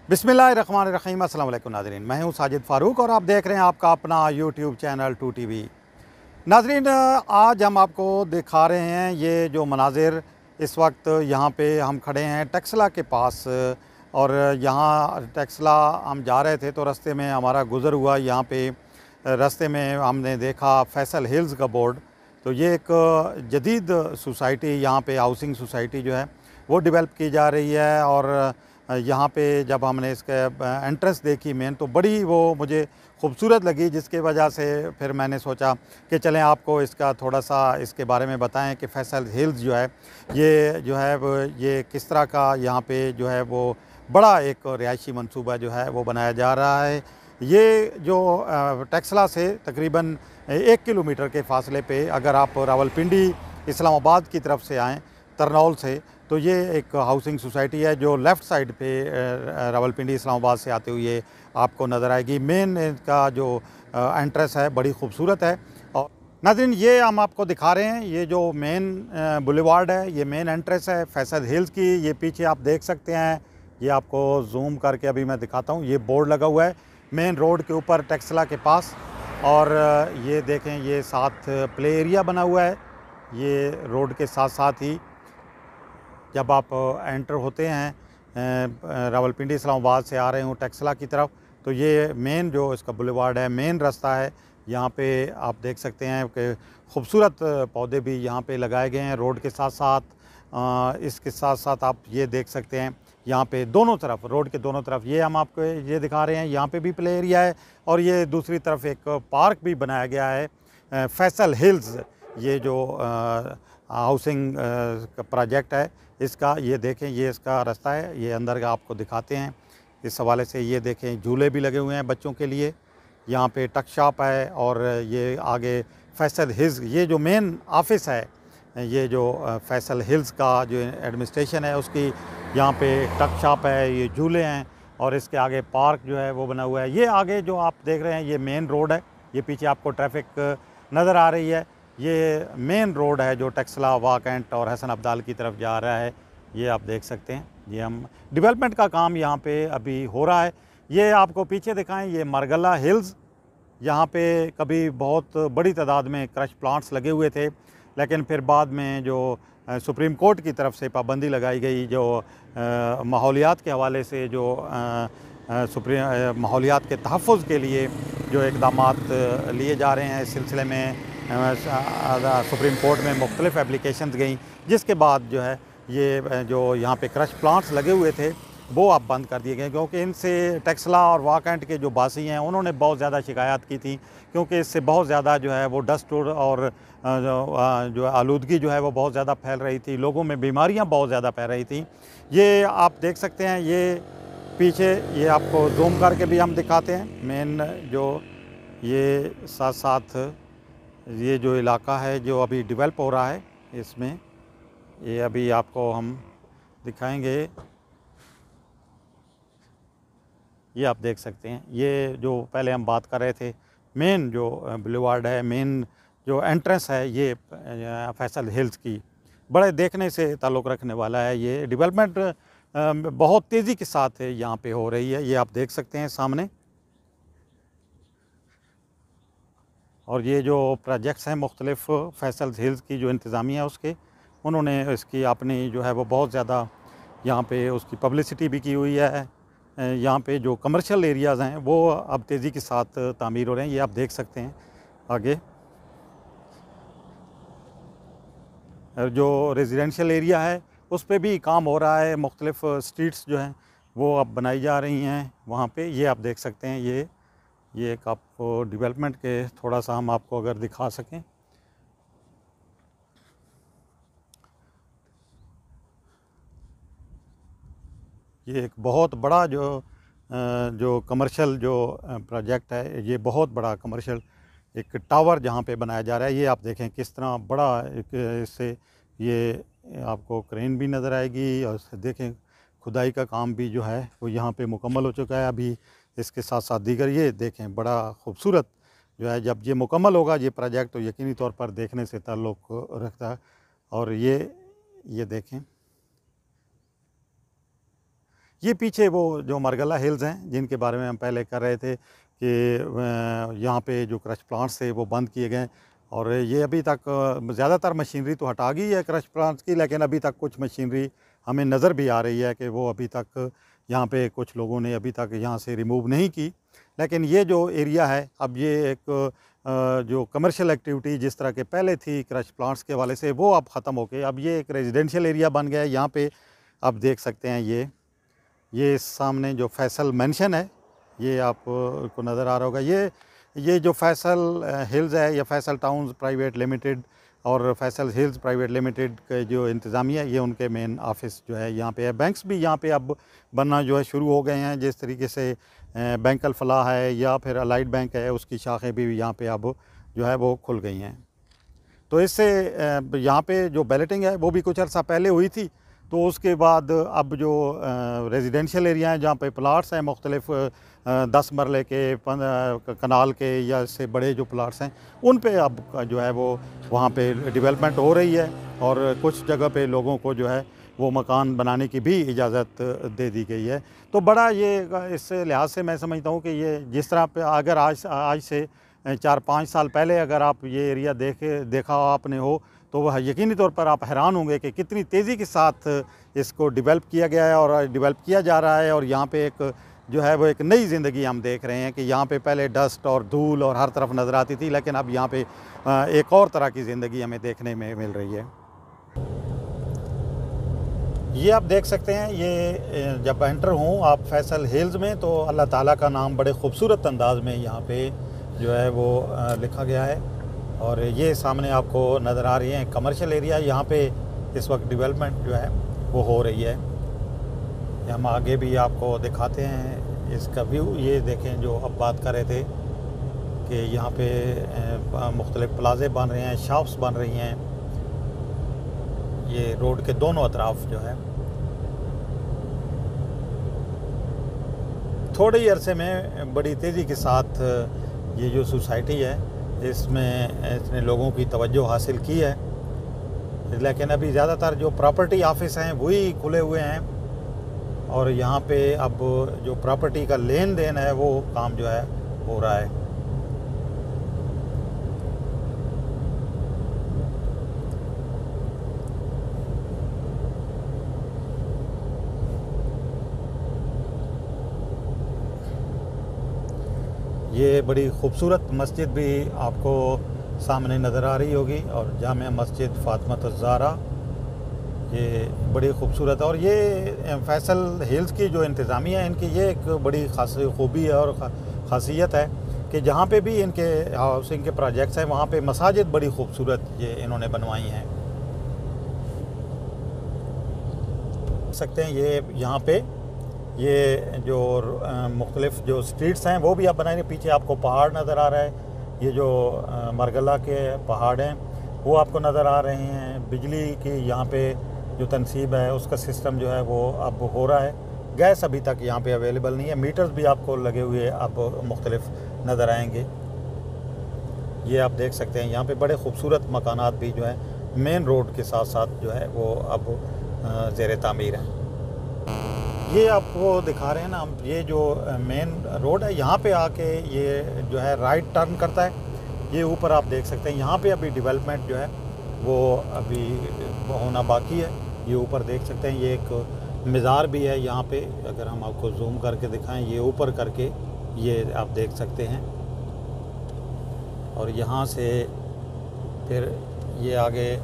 बिस्मिल्लाहिर्रहमानिर्रहीम। अस्सलाम वालेकुम नाज़रीन, मैं हूं साजिद फ़ारूक और आप देख रहे हैं आपका अपना यूट्यूब चैनल 2TV। नाज़रीन, आज हम आपको दिखा रहे हैं ये जो मनाज़िर इस वक्त यहाँ पे हम खड़े हैं टेक्सला के पास। और यहाँ टेक्सला हम जा रहे थे तो रास्ते में हमारा गुज़र हुआ। यहाँ पे रास्ते में हमने देखा फैसल हिल्स का बोर्ड। तो ये एक जदीद सोसाइटी, यहाँ पे हाउसिंग सोसाइटी जो है वो डेवलप की जा रही है। और यहाँ पे जब हमने इसके एंट्रेंस देखी मेन, तो बड़ी वो मुझे खूबसूरत लगी, जिसकी वजह से फिर मैंने सोचा कि चलें आपको इसका थोड़ा सा इसके बारे में बताएं कि फैसल हिल्स जो है ये जो है वो ये किस तरह का यहाँ पे जो है वो बड़ा एक रिहायशी मंसूबा जो है वो बनाया जा रहा है। ये जो टेक्सला से तकरीबन 1 किलोमीटर के फासले पे अगर आप रावलपिंडी इस्लामाबाद की तरफ से आएँ तरनौल से, तो ये एक हाउसिंग सोसाइटी है जो लेफ़्ट साइड पे रावलपिंडी इस्लामाबाद से आते हुए आपको नज़र आएगी। मेन इसका जो एंट्रेंस है बड़ी खूबसूरत है। और नाज़रीन, ये हम आपको दिखा रहे हैं ये जो मेन बुलेवार्ड है, ये मेन एंट्रेंस है फैसल हिल्स की। ये पीछे आप देख सकते हैं, ये आपको जूम करके अभी मैं दिखाता हूँ। ये बोर्ड लगा हुआ है मेन रोड के ऊपर टेक्सला के पास। और ये देखें, ये साथ प्ले एरिया बना हुआ है। ये रोड के साथ साथ ही जब आप एंटर होते हैं रावलपिंडी इस्लामाबाद से आ रहे हो टेक्सला की तरफ, तो ये मेन जो इसका बुलेवार्ड है, मेन रास्ता है। यहाँ पे आप देख सकते हैं कि खूबसूरत पौधे भी यहाँ पे लगाए गए हैं रोड के साथ साथ। इसके साथ साथ आप ये देख सकते हैं यहाँ पे दोनों तरफ, रोड के दोनों तरफ, ये हम आपको ये दिखा रहे हैं, यहाँ पे भी प्ले एरिया है। और ये दूसरी तरफ एक पार्क भी बनाया गया है फैसल हिल्स। ये जो हाउसिंग का प्रोजेक्ट है इसका, ये देखें, ये इसका रास्ता है, ये अंदर का आपको दिखाते हैं इस हवाले से। ये देखें, झूले भी लगे हुए हैं बच्चों के लिए। यहाँ पे टक शॉप है और ये आगे फैसल हिल्स, ये जो मेन ऑफिस है, ये जो फैसल हिल्स का जो एडमिनिस्ट्रेशन है उसकी, यहाँ पे टक शॉप है, ये झूले हैं और इसके आगे पार्क जो है वो बना हुआ है। ये आगे जो आप देख रहे हैं ये मेन रोड है। ये पीछे आपको ट्रैफिक नज़र आ रही है, ये मेन रोड है जो टेक्सला, वाकंट और हसन अब्दाल की तरफ जा रहा है। ये आप देख सकते हैं, ये हम डेवलपमेंट का काम यहाँ पे अभी हो रहा है। ये आपको पीछे दिखाएं, ये मरगला हिल्स, यहाँ पे कभी बहुत बड़ी तादाद में क्रश प्लांट्स लगे हुए थे, लेकिन फिर बाद में जो सुप्रीम कोर्ट की तरफ से पाबंदी लगाई गई, जो माहौलियात के हवाले से जो माहौलियात के तहफ़्फ़ुज़ के लिए जो इक़दामात लिए जा रहे हैं, इस सिलसिले में सुप्रीम कोर्ट में मुख्तलिफ़ एप्लीकेशंस गई, जिसके बाद जो है ये जो यहाँ पे क्रश प्लांट्स लगे हुए थे वो अब बंद कर दिए गए, क्योंकि इनसे टेक्सला और वाकंट के जो बासी हैं उन्होंने बहुत ज़्यादा शिकायत की थी, क्योंकि इससे बहुत ज़्यादा जो है वो डस्ट और जो आलूदगी जो है वो बहुत ज़्यादा फैल रही थी, लोगों में बीमारियाँ बहुत ज़्यादा फैल रही थी। ये आप देख सकते हैं, ये पीछे, ये आपको जूम करके भी हम दिखाते हैं मेन जो ये साथ साथ ये जो इलाका है जो अभी डेवलप हो रहा है, इसमें ये अभी आपको हम दिखाएंगे। ये आप देख सकते हैं, ये जो पहले हम बात कर रहे थे मेन जो बुलेवार्ड है, मेन जो एंट्रेंस है ये फैसल हिल्स की, बड़े देखने से ताल्लुक़ रखने वाला है। ये डेवलपमेंट बहुत तेज़ी के साथ यहाँ पे हो रही है, ये आप देख सकते हैं सामने। और ये जो प्रोजेक्ट्स हैं मुख्तलिफ़ फैसल हिल्स की जो इंतज़ामिया है उसके, उन्होंने इसकी अपनी जो है वो बहुत ज़्यादा यहाँ पे उसकी पब्लिसिटी भी की हुई है। यहाँ पे जो कमर्शियल एरियाज़ हैं वो अब तेज़ी के साथ तामीर हो रहे हैं, ये आप देख सकते हैं आगे। जो रेजिडेंशियल एरिया है उस पे भी काम हो रहा है, मुख्तलिफ़ स्ट्रीट्स जो हैं वो अब बनाई जा रही हैं वहाँ पे, ये आप देख सकते हैं। ये एक आपको डेवलपमेंट के थोड़ा सा हम आपको अगर दिखा सकें, ये एक बहुत बड़ा जो कमर्शियल जो प्रोजेक्ट है, ये बहुत बड़ा कमर्शियल एक टावर जहाँ पे बनाया जा रहा है। ये आप देखें किस तरह बड़ा एक, इससे ये आपको क्रेन भी नज़र आएगी और देखें खुदाई का काम भी जो है वो यहाँ पे मुकम्मल हो चुका है। अभी इसके साथ साथ दीगर ये देखें बड़ा खूबसूरत जो है, जब ये मुकम्मल होगा ये प्रोजेक्ट तो यकीनी तौर पर देखने से ताल्लुक़ रखता है। और ये देखें, ये पीछे वो जो मरगला हिल्स हैं जिनके बारे में हम पहले कर रहे थे कि यहाँ पे जो क्रश प्लांट्स थे वो बंद किए गए और ये अभी तक ज़्यादातर मशीनरी तो हटा गई है क्रश प्लांट्स की, लेकिन अभी तक कुछ मशीनरी हमें नज़र भी आ रही है कि वो अभी तक यहाँ पे कुछ लोगों ने अभी तक यहाँ से रिमूव नहीं की। लेकिन ये जो एरिया है अब ये एक जो कमर्शियल एक्टिविटी जिस तरह के पहले थी क्रश प्लांट्स के हवाले से वो अब ख़त्म हो के अब ये एक रेजिडेंशियल एरिया बन गया है। यहाँ पे आप देख सकते हैं ये सामने जो फैसल मेंशन है ये आपको नज़र आ रहा होगा। ये जो फैसल हिल्स है या फैसल टाउन्स प्राइवेट लिमिटेड और फैसल हिल्स प्राइवेट लिमिटेड के जो इंतज़ामिया ये उनके मेन ऑफिस जो है यहाँ पे है। बैंक्स भी यहाँ पे अब बनना जो है शुरू हो गए हैं, जिस तरीके से बैंक अल फलाह है या फिर अलाइड बैंक है उसकी शाखें भी यहाँ पे अब जो है वो खुल गई हैं। तो इससे यहाँ पे जो बैलेटिंग है वो भी कुछ अर्सा पहले हुई थी, तो उसके बाद अब जो रेजिडेंशियल एरिया हैं जहाँ पे प्लाट्स हैं मुख्तलिफ 10 मरले के कनाल के या इससे बड़े जो प्लाट्स हैं उन पे अब जो है वो वहाँ पे डेवलपमेंट हो रही है और कुछ जगह पे लोगों को जो है वो मकान बनाने की भी इजाज़त दे दी गई है। तो बड़ा ये इस लिहाज से मैं समझता हूँ कि ये जिस तरह पे अगर आज से 4-5 साल पहले अगर आप ये एरिया देखा आपने हो तो वह यकीनी तौर पर आप हैरान होंगे कि कितनी तेज़ी के साथ इसको डेवलप किया गया है और डेवलप किया जा रहा है। और यहाँ पे एक जो है वो एक नई ज़िंदगी हम देख रहे हैं कि यहाँ पे पहले डस्ट और धूल और हर तरफ नज़र आती थी, लेकिन अब यहाँ पे एक और तरह की ज़िंदगी हमें देखने में मिल रही है। ये आप देख सकते हैं, ये जब एंटर हूँ आप फैसल हिल्स में तो अल्लाह ताला का नाम बड़े ख़ूबसूरत अंदाज में यहाँ पे जो है वो लिखा गया है। और ये सामने आपको नज़र आ रही है कमर्शियल एरिया, यहाँ पे इस वक्त डेवलपमेंट जो है वो हो रही है। हम आगे भी आपको दिखाते हैं इसका व्यू। ये देखें जो अब बात कर रहे थे कि यहाँ पे मुख्तलिफ प्लाजे बन रहे हैं, शॉप्स बन रही हैं ये रोड के दोनों अतराफ जो है। थोड़े ही अरसे में बड़ी तेज़ी के साथ ये जो सोसाइटी है इसने लोगों की तवज्जो हासिल की है, लेकिन अभी ज़्यादातर जो प्रॉपर्टी ऑफिस हैं वही खुले हुए हैं और यहाँ पे अब जो प्रॉपर्टी का लेन देन है वो काम जो है हो रहा है। ये बड़ी खूबसूरत मस्जिद भी आपको सामने नज़र आ रही होगी और जामिया मस्जिद फातिमा ज़हरा, ये बड़ी खूबसूरत। और ये फैसल हिल्स की जो इंतज़ामिया है इनकी ये एक बड़ी खास खूबी है और ख़ासियत है कि जहाँ पे भी इनके हाउसिंग के प्रोजेक्ट्स हैं वहाँ पे मसाजिद बड़ी खूबसूरत ये इन्होंने बनवाई हैं। सकते हैं ये यहाँ पे ये जो मुख्तलिफ जो स्ट्रीट्स हैं वो भी आप बनाएंगे। पीछे आपको पहाड़ नज़र आ रहा है, ये जो मरगला के पहाड़ हैं वो आपको नज़र आ रहे हैं। बिजली की यहाँ पे जो तनसीब है उसका सिस्टम जो है वो अब हो रहा है। गैस अभी तक यहाँ पे अवेलेबल नहीं है, मीटर्स भी आपको लगे हुए अब मुख्तलिफ नज़र आएंगे। ये आप देख सकते हैं यहाँ पे बड़े खूबसूरत मकानात भी जो है मेन रोड के साथ साथ जो है वो अब ज़ेर तामीर हैं। ये आपको दिखा रहे हैं ना हम, ये जो मेन रोड है यहाँ पे आके ये जो है राइट टर्न करता है। ये ऊपर आप देख सकते हैं यहाँ पे अभी डेवलपमेंट जो है वो अभी होना बाकी है। ये ऊपर देख सकते हैं ये एक मज़ार भी है यहाँ पे, अगर हम आपको जूम करके दिखाएं ये ऊपर करके ये आप देख सकते हैं। और यहाँ से फिर ये आगे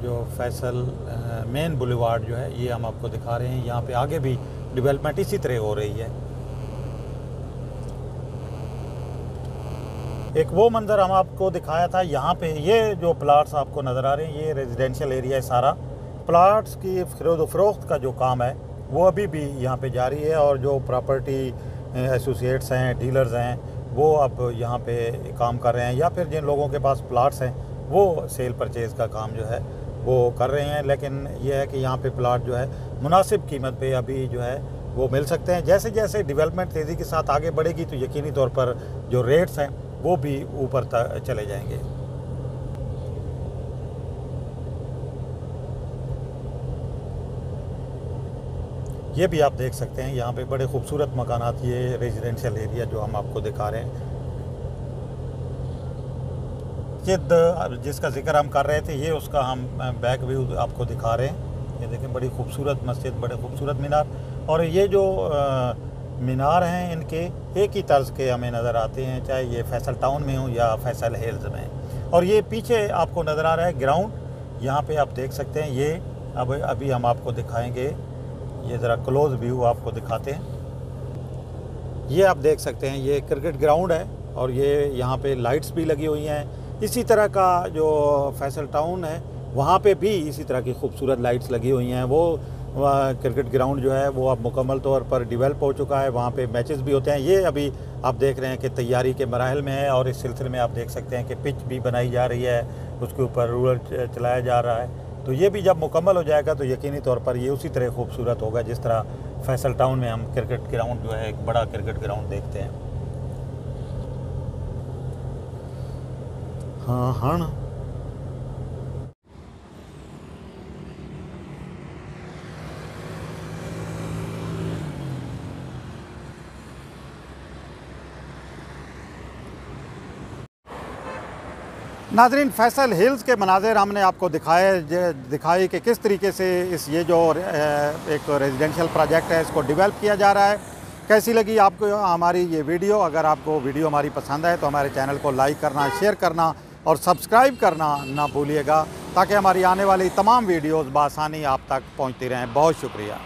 जो फैसल मेन बुलेवार्ड जो है ये हम आपको दिखा रहे हैं, यहाँ पे आगे भी डेवलपमेंट इसी तरह हो रही है। एक वो मंज़र हम आपको दिखाया था यहाँ पे, ये जो प्लाट्स आपको नज़र आ रहे हैं ये रेजिडेंशियल एरिया है सारा। प्लाट्स की खरीद फरोख्त का जो काम है वो अभी भी यहाँ पे जारी है और जो प्रॉपर्टी एसोसिएट्स हैं, डीलर्स हैं, वो अब यहाँ पे काम कर रहे हैं या फिर जिन लोगों के पास प्लाट्स हैं वो सेल परचेज़ का काम जो है वो कर रहे हैं। लेकिन यह है कि यहाँ पे प्लाट जो है मुनासिब कीमत पे अभी जो है वो मिल सकते हैं। जैसे जैसे डेवलपमेंट तेज़ी के साथ आगे बढ़ेगी तो यकीनी तौर पर जो रेट्स हैं वो भी ऊपर तक चले जाएंगे। ये भी आप देख सकते हैं, यहाँ पे बड़े खूबसूरत मकानात, ये रेजिडेंशियल एरिया जो हम आपको दिखा रहे हैं। मस्जिद जिसका जिक्र हम कर रहे थे, ये उसका हम बैक व्यू आपको दिखा रहे हैं। ये देखें, बड़ी खूबसूरत मस्जिद, बड़े खूबसूरत मीनार, और ये जो मीनार हैं इनके एक ही तर्ज के हमें नज़र आते हैं, चाहे ये फैसल टाउन में हो या फैसल हिल्स में। और ये पीछे आपको नज़र आ रहा है ग्राउंड, यहाँ पे आप देख सकते हैं। ये अभी हम आपको दिखाएंगे, ये ज़रा क्लोज व्यू आपको दिखाते हैं। ये आप देख सकते हैं, ये क्रिकेट ग्राउंड है और ये यहाँ पे लाइट्स भी लगी हुई हैं। इसी तरह का जो फैसल टाउन है वहाँ पे भी इसी तरह की खूबसूरत लाइट्स लगी हुई हैं। वो क्रिकेट ग्राउंड जो है वो अब मुकम्मल तौर पर डेवलप हो चुका है, वहाँ पे मैचेस भी होते हैं। ये अभी आप देख रहे हैं कि तैयारी के मराहल में है, और इस सिलसिले में आप देख सकते हैं कि पिच भी बनाई जा रही है, उसके ऊपर रूलर चलाया जा रहा है। तो ये भी जब मुकम्मल हो जाएगा तो यकीनी तौर पर ये उसी तरह खूबसूरत होगा जिस तरह फैसल टाउन में हम क्रिकेट ग्राउंड जो है, एक बड़ा क्रिकेट ग्राउंड देखते हैं। हाँ हाँ, नाज़रीन, फैसल हिल्स के मनाज़िर हमने आपको दिखाए कि किस तरीके से ये जो एक रेजिडेंशियल प्रोजेक्ट है इसको डेवलप किया जा रहा है। कैसी लगी आपको हमारी ये वीडियो? अगर आपको वीडियो हमारी पसंद है तो हमारे चैनल को लाइक करना, शेयर करना और सब्सक्राइब करना ना भूलिएगा, ताकि हमारी आने वाली तमाम वीडियोज़ बआसानी आप तक पहुँचती रहें। बहुत शुक्रिया।